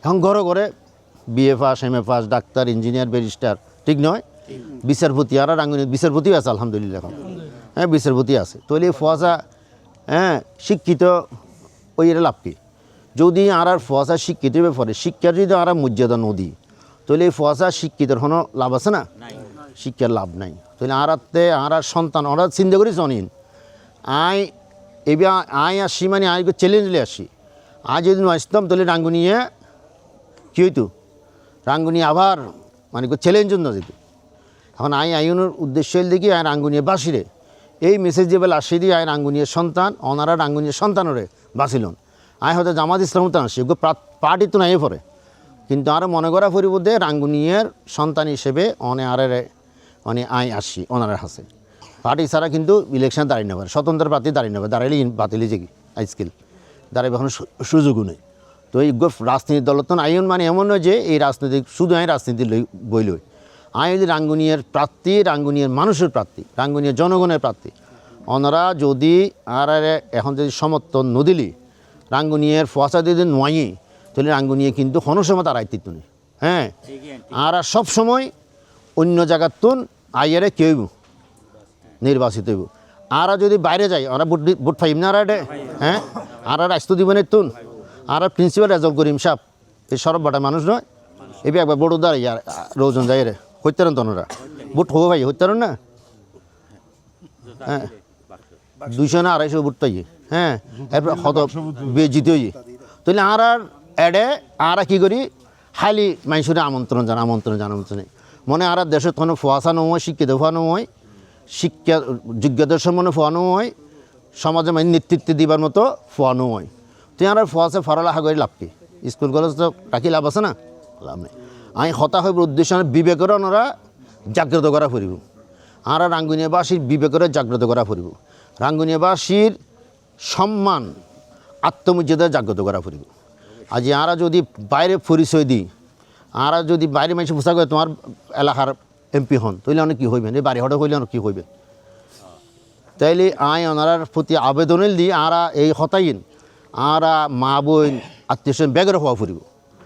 এখন ঘরে ঘরে BA pass M A pass doctor engineer barrister ঠিক নয় বিচারপতি আর রাঙ্গুনি বিচারপতিও আছে আলহামদুলিল্লাহ এখন হ্যাঁ বিচারপতি আছে তাহলে ফোয়াশা হ্যাঁ শিক্ষিত ওই এর লাভ কি যদি আর ফোয়াশা শিক্ষিত ব্যাপারে শিক্ষার যদি আর মর্যাদা নদী তাহলে এই ফোয়াশা শিক্ষিতর কোনো লাভ আছে না শিক্ষার লাভ নাই তাহলে আর সন্তান ওরা চিন্তা করিস অনিন আই এবার আই আসি মানে আই চ্যালেঞ্জ নিয়ে আসি আজ যদি আসতাম তাহলে রাঙ্গুনিয়ে কী হইতো রাঙ্গুনি আবার মানে চ্যালেঞ্জ না যেত এখন আইনের উদ্দেশ্য দেখি আয় রাঙ্গুনিয়ে বাসিরে এই মেসেজ যে বেলা আসি দিয়ে আয় রাঙ্গুনিয়ে সন্তান ওনারা রাঙ্গুনিয়ে সন্তানরে বাঁচিলন আয় হয়তো জামাত ইসলাম তো আসি পার্টি তো নাই পরে কিন্তু আরও মনে করা পরিবর্তে রাঙ্গুনিয়ের সন্তান হিসেবে অনে আয় আসি ওনারা হাসে পার্টি ছাড়া কিন্তু ইলেকশন দাঁড়িয়ে নেবে স্বতন্ত্র প্রার্থী দাঁড়িয়ে নেবে দাঁড়াইলে বাতিলি যে কি আজকাল দাঁড়াবে এখন সুযোগও নেই তো এই রাজনীতির দলতন আইন মানে এমন নয় যে এই রাজনীতি শুধু আই রাজনীতি বই লই আই যদি রাঙ্গুনিয়ার প্রার্থী রাঙ্গুনিয়ার মানুষের প্রার্থী রাঙ্গুনিয়ার জনগণের প্রার্থী ওনারা যদি আর এখন যদি সমর্থন নদিলি রাঙ্গুনিয়ার ফসা যদি নোয়াই তাহলে রাঙ্গুনিয়া কিন্তু কোনো সময় তার আয়িত্ব নেই হ্যাঁ আর সব সময় অন্য জায়গার তুন আইয়ারে কেউ নির্বাচিত হইব আর যদি বাইরে যায় ওরা ভোট পাইব না আর হ্যাঁ আর রাস্তা দিবেনের তুন আর প্রিন্সিপাল রেজল করিম সাহেব এই সরব বাটা মানুষ নয় এবার একবার বড় দাঁড়াই আর রোজন যায় রে হইতারেন তনরা ভোট হবো ভাই হইতারেন না হ্যাঁ 200 না 250 ভোট পাই হ্যাঁ এরপর কত জিতে হই তাহলে আর এডে আর কি করি হাইলি মানুষের আমন্ত্রণ মনে আর দেশের কোনো ফোয়াশা নয় শিক্ষিত হওয়া নয় শিক্ষা যোগ্যতার সম্মানে ফোয়ানো হয় সমাজে মানে নেতৃত্ব দিবার মতো ফোয়ানো হয় তুই আর ফোয়াশে ফরালাহা করে লাভ কি স্কুল কলেজ তো রাখি লাভ আছে না লাভ নেই আমি হতা হইব উদ্দেশ্য বিবেকের ওনারা জাগ্রত করা ফুরিব আর রাঙ্গুনিয়াবাসীর বিবেকের জাগ্রত করা ফুরিব রাঙ্গুনিয়াবাসীর সম্মান আত্মমর্যাদা জাগ্রত করা ফুরিব আজ আরা যদি বাইরে পরিচয় দিই আর যদি বাইরে মানুষ পোশাক করে তোমার এলাকার এমপি হন তাহলে অনেক কী হইবেন এই বাড়ি হঠাৎ হইলে অনেক কী হইবে তাইলে ওনার প্রতি আবেদন দিই আর এই হতাইন আর মা বোন আত্মীয় স্বজন বেগরে হওয়া ফুরিব